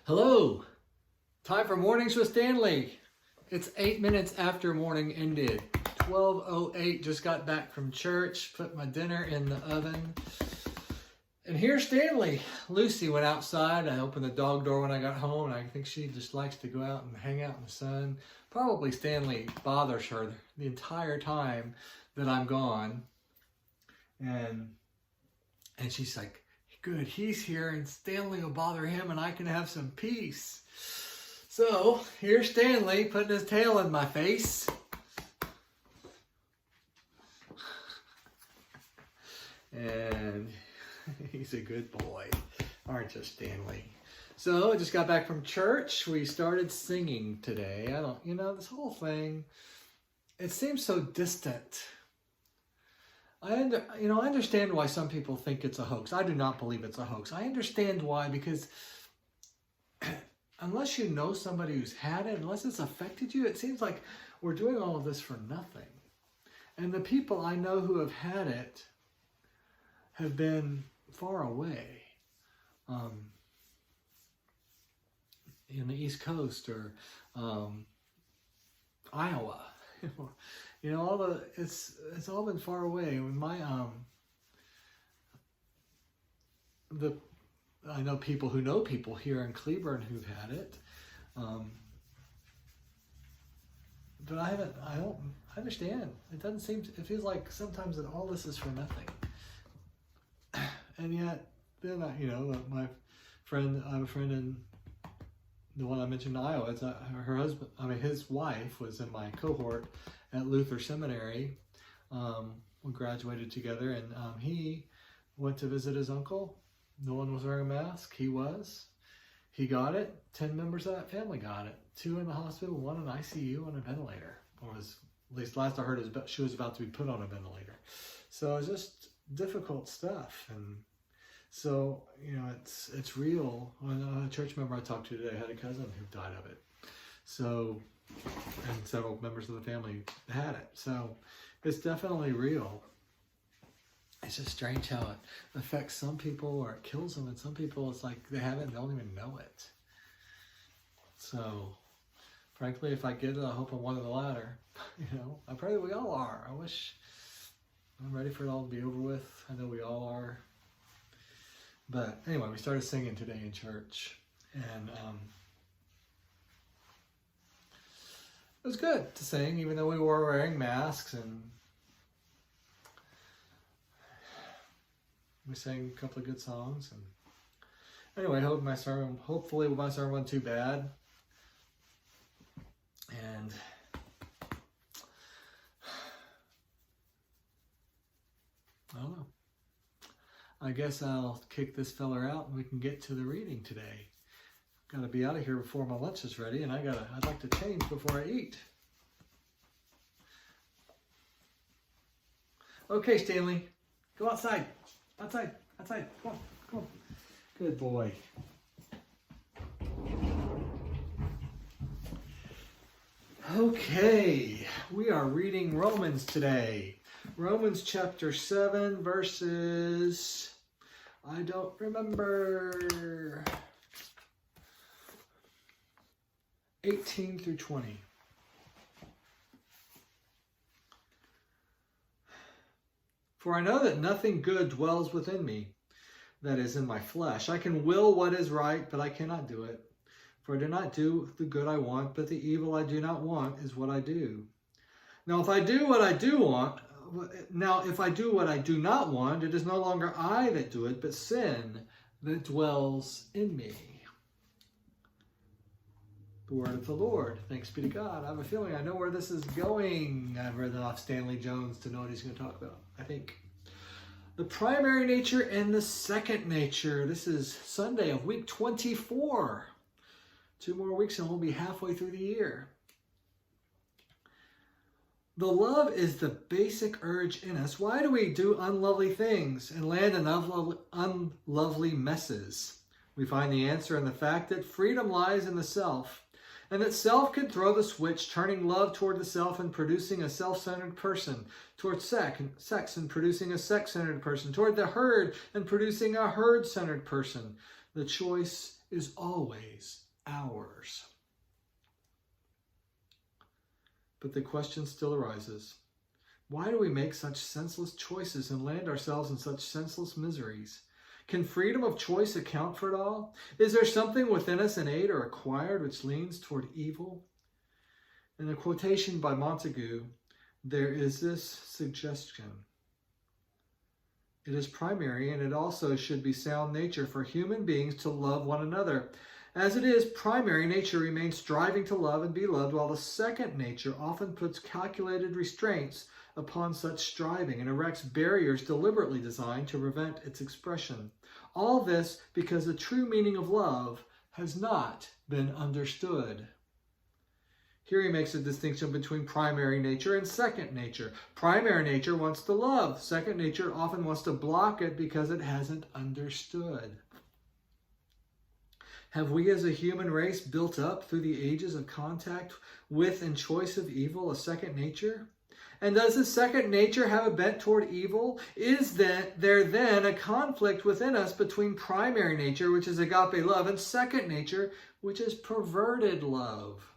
Hello, time for Mornings with Stanley. It's 8 minutes after morning ended. 12:08, just got back from church, put my dinner in the oven. And here's Stanley. Lucy went outside. I opened the dog door when I got home, and I think she just likes to go out and hang out in the sun. Probably Stanley bothers her the entire time that I'm gone. And she's like, good, he's here and Stanley will bother him and I can have some peace. So here's Stanley putting his tail in my face. And he's a good boy, aren't you, Stanley? So I just got back from church. We started singing today. This whole thing, it seems so distant. I understand why some people think it's a hoax. I do not believe it's a hoax. I understand why, because unless you know somebody who's had it, unless it's affected you, it seems like we're doing all of this for nothing. And the people I know who have had it have been far away, in the East Coast or Iowa. It's all been far away. My I know people who know people here in Cleburne who've had it, but I don't understand. It feels like sometimes that all this is for nothing, and yet then my friend, I have a friend in the one I mentioned in Iowa. It's her husband. His wife was in my cohort at Luther Seminary. We graduated together, and he went to visit his uncle. No one was wearing a mask. He was. He got it. 10 members of that family got it. 2 in the hospital, 1 in ICU on a ventilator. Or at least last I heard, she was about to be put on a ventilator. So it's just difficult stuff. And so, it's real. A church member I talked to today had a cousin who died of it. So, and several members of the family had it. So it's definitely real. It's just strange how it affects some people or it kills them, and some people it's like they have it and don't even know it. So frankly, if I get it, I hope I'm one of the latter. I pray that we all are. I wish I'm ready for it all to be over with. I know we all are. But anyway, we started singing today in church, and it was good to sing, even though we were wearing masks, and we sang a couple of good songs. And anyway, hopefully my sermon wasn't too bad. And I don't know. I guess I'll kick this feller out and we can get to the reading today. Got to be out of here before my lunch is ready, and I'd like to change before I eat. Okay, Stanley, go outside. Outside. Come on. Good boy. Okay, we are reading Romans today. Romans chapter 7, verses, I don't remember, 18 through 20. For I know that nothing good dwells within me, that is, in my flesh. I can will what is right, but I cannot do it. For I do not do the good I want, but the evil I do not want is what I do. Now if I do what I do not want, it is no longer I that do it, but sin that dwells in me. The word of the Lord. Thanks be to God. I have a feeling I know where this is going. I've read enough Stanley Jones to know what he's going to talk about, I think. The primary nature and the second nature. This is Sunday of week 24. 2 more weeks and we'll be halfway through the year. The love is the basic urge in us. Why do we do unlovely things and land in unlovely messes? We find the answer in the fact that freedom lies in the self, and that self can throw the switch, turning love toward the self and producing a self-centered person, toward sex and producing a sex-centered person, toward the herd and producing a herd-centered person. The choice is always ours. But the question still arises, why do we make such senseless choices and land ourselves in such senseless miseries? Can freedom of choice account for it all? Is there something within us innate or acquired which leans toward evil? In a quotation by Montague, there is this suggestion. It is primary, and it also should be sound nature for human beings to love one another. As it is, primary nature remains striving to love and be loved, while the second nature often puts calculated restraints upon such striving and erects barriers deliberately designed to prevent its expression. All this because the true meaning of love has not been understood. Here he makes a distinction between primary nature and second nature. Primary nature wants to love. Second nature often wants to block it because it hasn't understood. Have we as a human race built up through the ages of contact with and choice of evil a second nature? And does the second nature have a bent toward evil? Is there then a conflict within us between primary nature, which is agape love, and second nature, which is perverted love?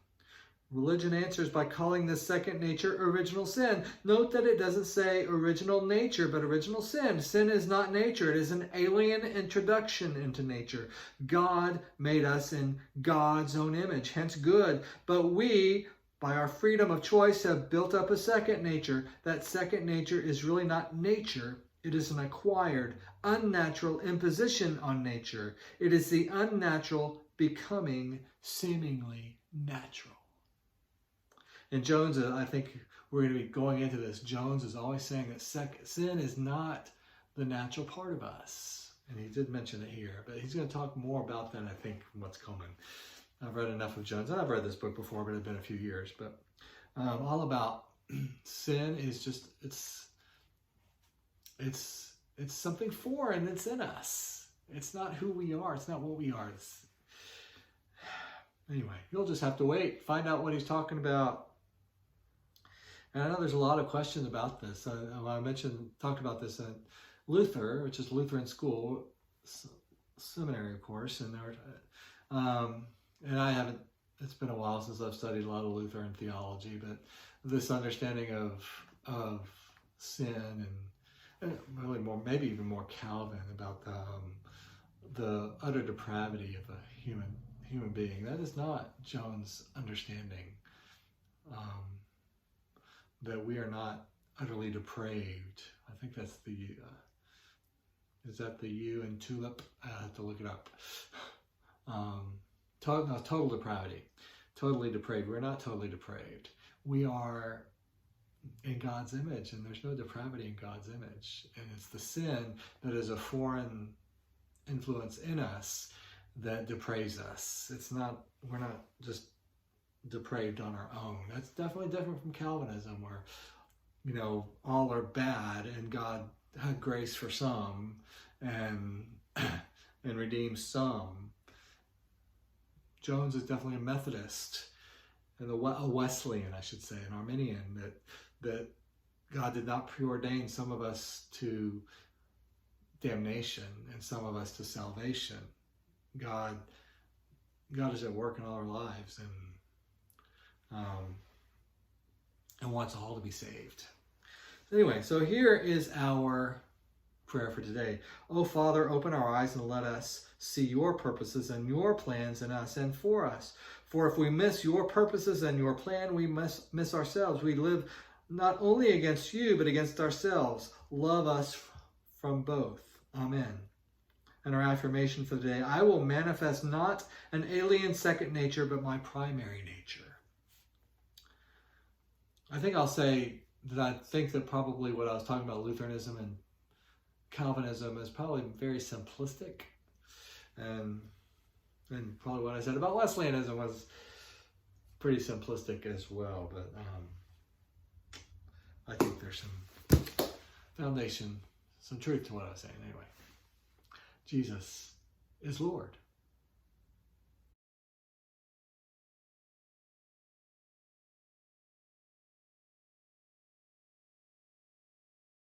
Religion answers by calling this second nature original sin. Note that it doesn't say original nature, but original sin. Sin is not nature. It is an alien introduction into nature. God made us in God's own image, hence good. But we, by our freedom of choice, have built up a second nature. That second nature is really not nature. It is an acquired, unnatural imposition on nature. It is the unnatural becoming seemingly natural. And Jones, I think we're going to be going into this. Jones is always saying that sin is not the natural part of us. And he did mention it here, but he's going to talk more about that, I think, from what's coming. I've read enough of Jones, and I've read this book before, but it's been a few years. But all about sin is just, it's something foreign that's in us. It's not who we are. It's not what we are. Anyway, you'll just have to wait, find out what he's talking about. And I know there's a lot of questions about this. I talked about this at Luther, which is Lutheran school, seminary, of course. And I haven't, it's been a while since I've studied a lot of Lutheran theology, but this understanding of sin and really more, maybe even more Calvin about the utter depravity of a human being. That is not Jones' understanding. That we are not utterly depraved. I think that's is that the U in tulip? I have to look it up. Total depravity. Totally depraved. We're not totally depraved. We are in God's image, and there's no depravity in God's image. And it's the sin that is a foreign influence in us that depraves us. We're not just depraved on our own. That's definitely different from Calvinism, where, all are bad and God had grace for some and redeems some. Jones is definitely a Methodist and a Wesleyan, I should say, an Arminian, that God did not preordain some of us to damnation and some of us to salvation. God is at work in all our lives and wants all to be saved. Anyway, so here is our prayer for today. Oh, Father, open our eyes and let us see your purposes and your plans in us and for us. For if we miss your purposes and your plan, we must miss ourselves. We live not only against you, but against ourselves. Love us from both. Amen. And our affirmation for the day: I will manifest not an alien second nature, but my primary nature. I think I'll say that I think that probably what I was talking about, Lutheranism and Calvinism, is probably very simplistic. And probably what I said about Wesleyanism was pretty simplistic as well. But I think there's some foundation, some truth to what I was saying anyway. Jesus is Lord.